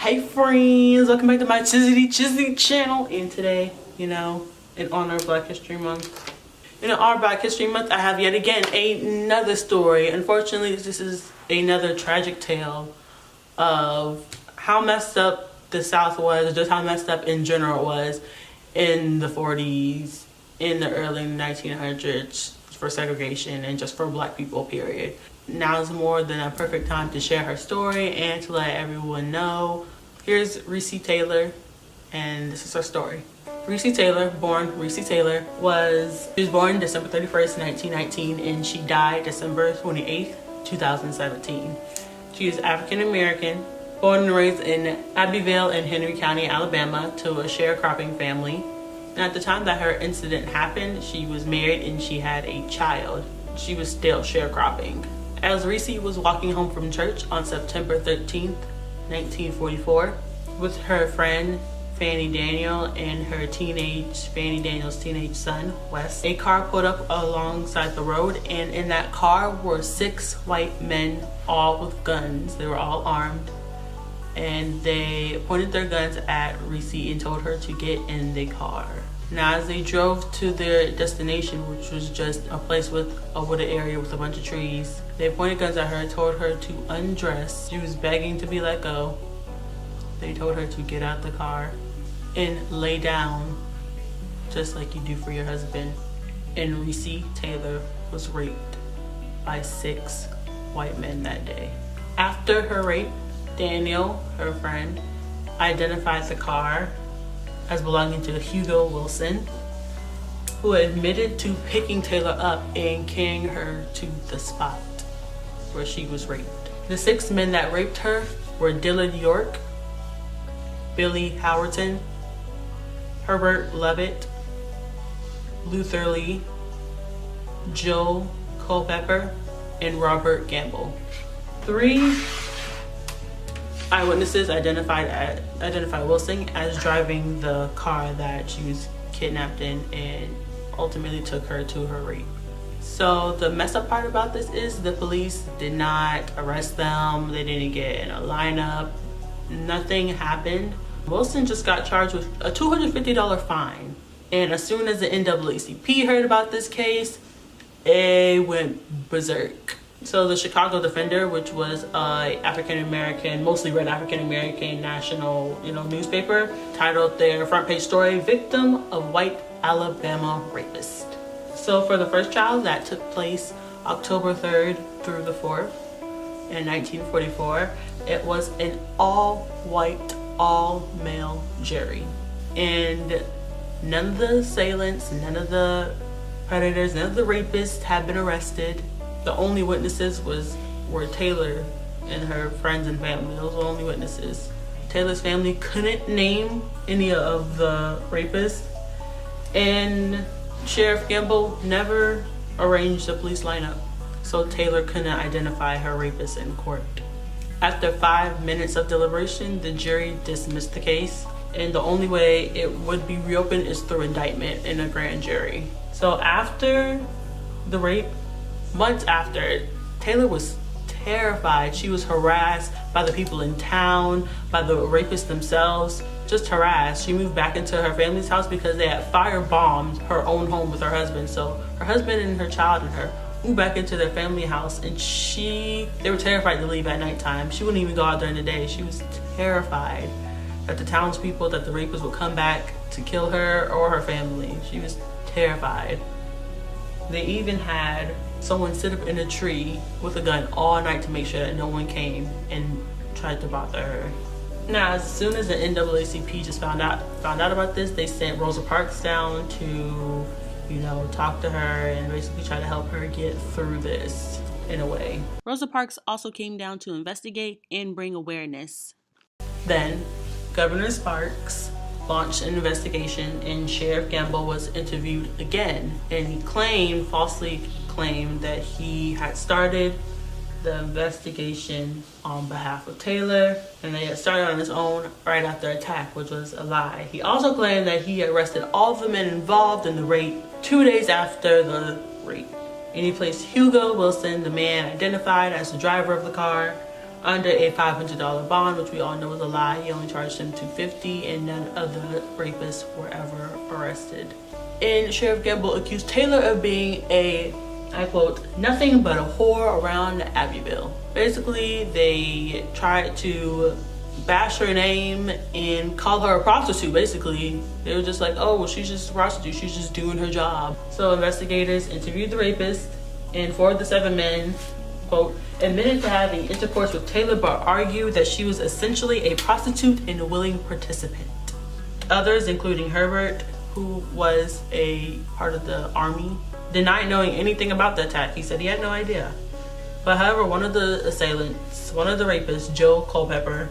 Hey friends, welcome back to my Chizzy channel. And today, in honor of Black History Month, I have yet again another story. Unfortunately, this is another tragic tale of how messed up the South was, just how messed up in general it was in the 40s, in the early 1900s for segregation and just for Black people, period. Now is more than a perfect time to share her story and to let everyone know. Here's Recy Taylor, and this is her story. Recy Taylor, born Recy Taylor, she was born December 31st, 1919, and she died December 28th, 2017. She is African American, born and raised in Abbeville in Henry County, Alabama, to a sharecropping family. And at the time that her incident happened, she was married and she had a child. She was still sharecropping. As Recy was walking home from church on September 13th, 1944, with her friend Fanny Daniel and Fanny Daniel's teenage son, Wes, a car pulled up alongside the road, and in that car were 6 white men, all with guns. They were all armed, and they pointed their guns at Recy and told her to get in the car. Now, as they drove to their destination, which was just a place with a wooded area with a bunch of trees, they pointed guns at her, told her to undress. She was begging to be let go. They told her to get out the car and lay down, just like you do for your husband. And Recy Taylor was raped by 6 white men that day. After her rape, Daniel, her friend, identified the car as belonging to Hugo Wilson, who admitted to picking Taylor up and carrying her to the spot where she was raped. The 6 men that raped her were Dillard York, Billy Howerton, Herbert Levitt, Luther Lee, Joe Culpepper, and Robert Gamble. 3 eyewitnesses identified Wilson as driving the car that she was kidnapped in and ultimately took her to her rape. So the messed up part about this is the police did not arrest them. They didn't get in a lineup. Nothing happened. Wilson just got charged with a $250 fine. And as soon as the NAACP heard about this case, it went berserk. So the Chicago Defender, which was a African-American, mostly read African-American national, newspaper, titled their front page story, "Victim of White Alabama Rapist." So for the first trial that took place October 3rd through the 4th in 1944, it was an all-white, all-male jury. And none of the assailants, none of the predators, none of the rapists had been arrested. The only witnesses were Taylor and her friends and family. Those were the only witnesses. Taylor's family couldn't name any of the rapists, and Sheriff Gamble never arranged a police lineup, so Taylor couldn't identify her rapist in court. After 5 minutes of deliberation, the jury dismissed the case, and the only way it would be reopened is through indictment in a grand jury. So after the rape, months after, Taylor was terrified. She was harassed by the people in town, by the rapists themselves, just harassed. She moved back into her family's house because they had firebombed her own home with her husband. So her husband and her child and her moved back into their family house, and they were terrified to leave at nighttime. She wouldn't even go out during the day. She was terrified that the townspeople, that the rapists would come back to kill her or her family. She was terrified. They even had someone sit up in a tree with a gun all night to make sure that no one came and tried to bother her. Now, as soon as the NAACP just found out about this, they sent Rosa Parks down to, talk to her and basically try to help her get through this in a way. Rosa Parks also came down to investigate and bring awareness. Then, Governor Sparks launched an investigation, and Sheriff Gamble was interviewed again, and he falsely claimed that he had started the investigation on behalf of Taylor, and they had started on his own right after attack, which was a lie. He also claimed that he arrested all of the men involved in the rape 2 days after the rape. And he placed Hugo Wilson, the man identified as the driver of the car, under a $500 bond, which we all know is a lie. He only charged him $250, and none of the rapists were ever arrested. And Sheriff Gamble accused Taylor of being a, I quote, nothing but a whore around Abbeville. Basically, they tried to bash her name and call her a prostitute. Basically, they were just like, oh, well, she's just a prostitute, she's just doing her job. So investigators interviewed the rapist, and 4 of the 7 men, quote, admitted to having intercourse with Taylor, but argued that she was essentially a prostitute and a willing participant. Others, including Herbert, who was a part of the army, denied knowing anything about the attack. He said he had no idea. But however, one of the assailants, one of the rapists, Joe Culpepper,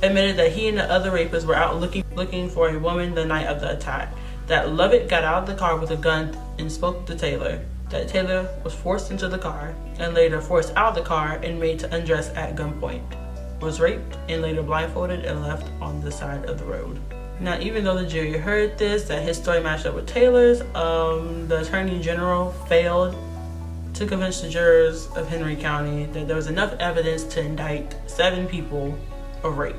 admitted that he and the other rapists were out looking for a woman the night of the attack. That Lovett got out of the car with a gun and spoke to Taylor. That Taylor was forced into the car and later forced out of the car and made to undress at gunpoint, was raped and later blindfolded and left on the side of the road. Now, even though the jury heard this, that his story matched up with Taylor's, the Attorney General failed to convince the jurors of Henry County that there was enough evidence to indict 7 people of rape.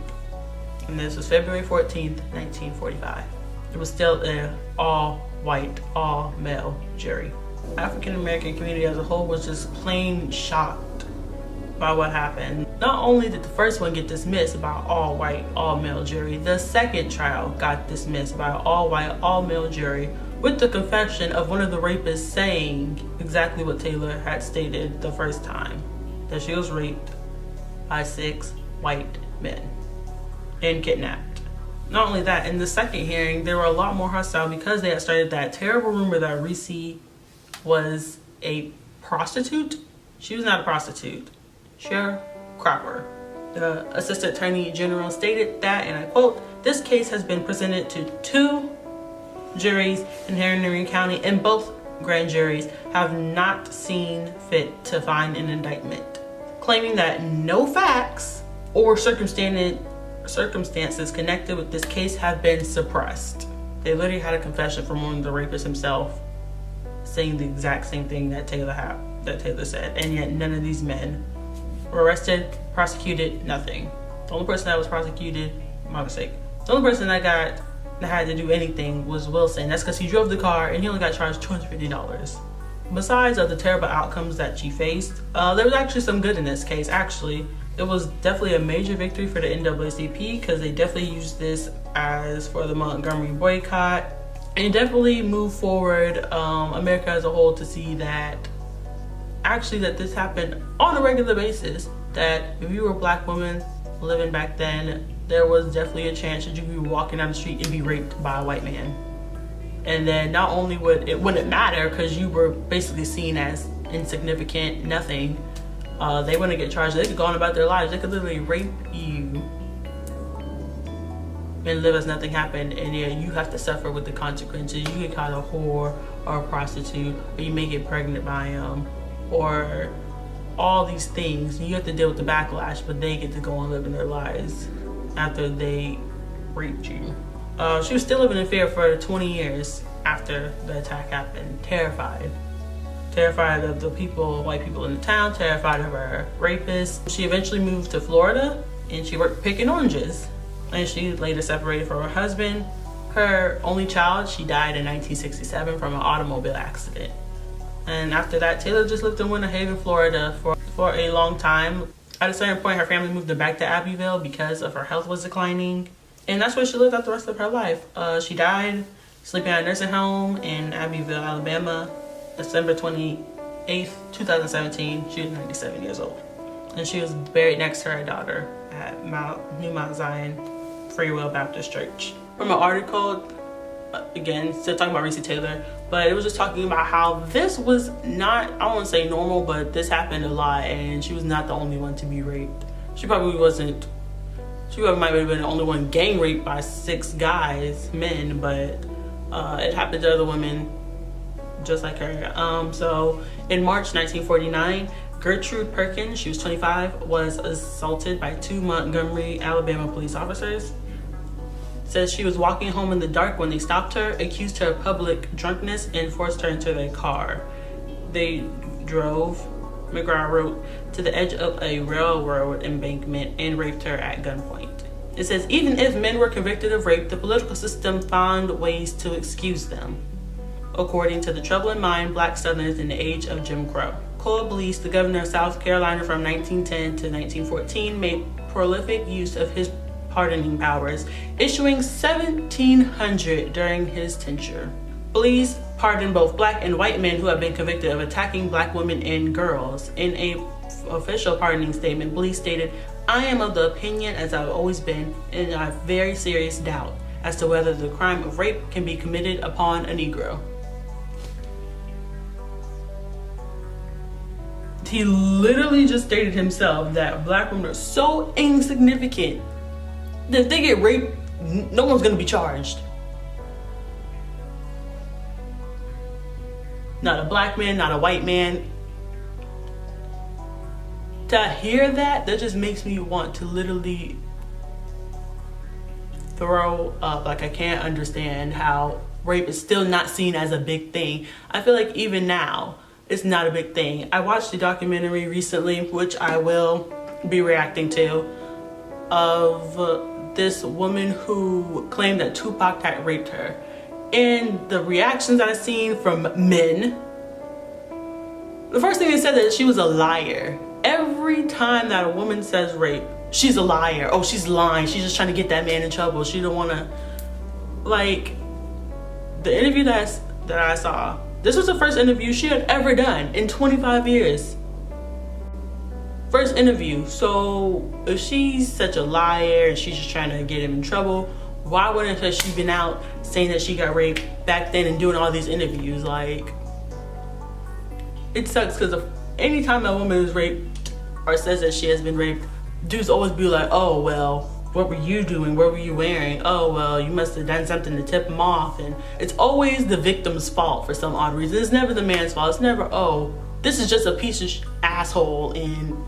And this was February 14th, 1945. It was still an all-white, all-male jury. African-American community as a whole was just plain shocked by what happened. Not only did the first one get dismissed by an all-white, all-male jury, the second trial got dismissed by an all-white, all-male jury with the confession of one of the rapists saying exactly what Taylor had stated the first time, that she was raped by 6 white men and kidnapped. Not only that, in the second hearing, they were a lot more hostile because they had started that terrible rumor that Recy was a prostitute. She was not a prostitute. Sharecropper. The Assistant Attorney General stated that, and I quote, this case has been presented to 2 juries in Henry County, and both grand juries have not seen fit to find an indictment, claiming that no facts or circumstances connected with this case have been suppressed. They literally had a confession from one of the rapists himself saying the exact same thing that Taylor said, and yet none of these men were arrested, prosecuted, nothing. The only person that was prosecuted, my mistake, the only person that had to do anything was Wilson. That's because he drove the car and he only got charged $250. Besides the terrible outcomes that she faced, there was actually some good in this case. Actually, it was definitely a major victory for the NAACP because they definitely used this as for the Montgomery boycott, and definitely moved forward America as a whole to see that actually that this happened on a regular basis, that if you were a black woman living back then, there was definitely a chance that you could be walking down the street and be raped by a white man. And then not only wouldn't matter because you were basically seen as insignificant, nothing, they wouldn't get charged. They could go on about their lives. They could literally rape you and live as nothing happened, and yeah, you have to suffer with the consequences. You get called a whore or a prostitute, or you may get pregnant by them, or all these things. You have to deal with the backlash, but they get to go on living their lives after they raped you. She was still living in fear for 20 years after the attack happened, terrified of the white people in the town, terrified of her rapist. She eventually moved to Florida and she worked picking oranges, and she later separated from her husband. Her only child, she died in 1967 from an automobile accident. And after that, Taylor just lived in Winter Haven, Florida for a long time. At a certain point, her family moved her back to Abbeville because of her health was declining. And that's where she lived out the rest of her life. She died sleeping at a nursing home in Abbeville, Alabama, December 28th, 2017. She was 97 years old. And she was buried next to her daughter at New Mount Zion Free Will Baptist Church. From an article, again, still talking about Recy Taylor, but it was just talking about how this was not, I don't want to say normal, but this happened a lot, and she was not the only one to be raped. She probably might have been the only one gang raped by 6 guys, men, but it happened to other women just like her. So in March 1949, Gertrude Perkins, she was 25, was assaulted by 2 Montgomery, Alabama police officers. Says she was walking home in the dark when they stopped her, accused her of public drunkenness, and forced her into their car. They drove McGraw wrote, to the edge of a railroad embankment and raped her at gunpoint. It says, even if men were convicted of rape, the political system found ways to excuse them, according to the troubling mind Black Southerners in the age of Jim Crow. Cole Blease, the governor of South Carolina from 1910 to 1914, made prolific use of his pardoning powers, issuing 1,700 during his tenure. Blease pardoned both Black and white men who have been convicted of attacking Black women and girls. In an official pardoning statement, Blease stated, I am of the opinion, as I've always been, and I have very serious doubt as to whether the crime of rape can be committed upon a Negro. He literally just stated himself that Black women are so insignificant that if they get raped, no one's gonna be charged. Not a Black man, not a white man. To hear that just makes me want to literally throw up. Like, I can't understand how rape is still not seen as a big thing. I feel like even now, it's not a big thing. I watched a documentary recently, which I will be reacting to, of this woman who claimed that Tupac had raped her. And the reactions that I've seen from men, the first thing they said that she was a liar. Every time that a woman says rape, she's a liar. Oh, she's lying. She's just trying to get that man in trouble. She don't want to, like, the interview that I saw, this was the first interview she had ever done in 25 years. First interview. So if she's such a liar and she's just trying to get him in trouble, why wouldn't she been out saying that she got raped back then and doing all these interviews? Like, it sucks because anytime a woman is raped or says that she has been raped, dudes always be like, oh, well, what were you doing? What were you wearing? Oh, well, you must have done something to tip him off. And it's always the victim's fault for some odd reason. It's never the man's fault. It's never, oh, this is just a piece of asshole and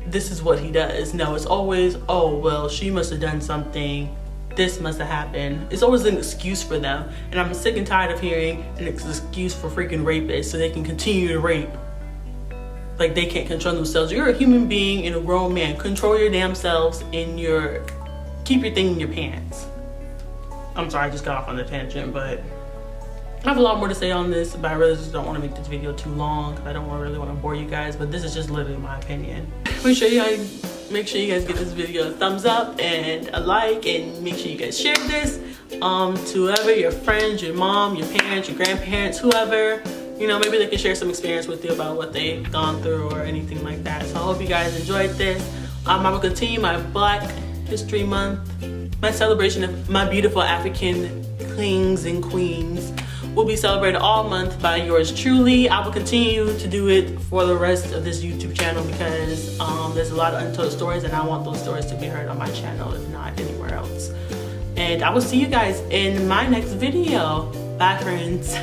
this is what he does. No, it's always, oh, well, she must have done something. This must have happened. It's always an excuse for them. And I'm sick and tired of hearing an excuse for freaking rapists so they can continue to rape. Like, they can't control themselves. You're a human being and a grown man. Control your damn selves and keep your thing in your pants. I'm sorry, I just got off on the tangent, but I have a lot more to say on this, but I really just don't want to make this video too long because I don't really want to bore you guys, but this is just literally my opinion. Make sure you guys give this video a thumbs up and a like, and make sure you guys share this to whoever, your friends, your mom, your parents, your grandparents, whoever. You know, maybe they can share some experience with you about what they've gone through or anything like that. So I hope you guys enjoyed this. I will continue my Black History Month, my celebration of my beautiful African kings and queens will be celebrated all month by yours truly. I will continue to do it for the rest of this YouTube channel because there's a lot of untold stories and I want those stories to be heard on my channel, if not anywhere else. And I will see you guys in my next video. Bye, friends.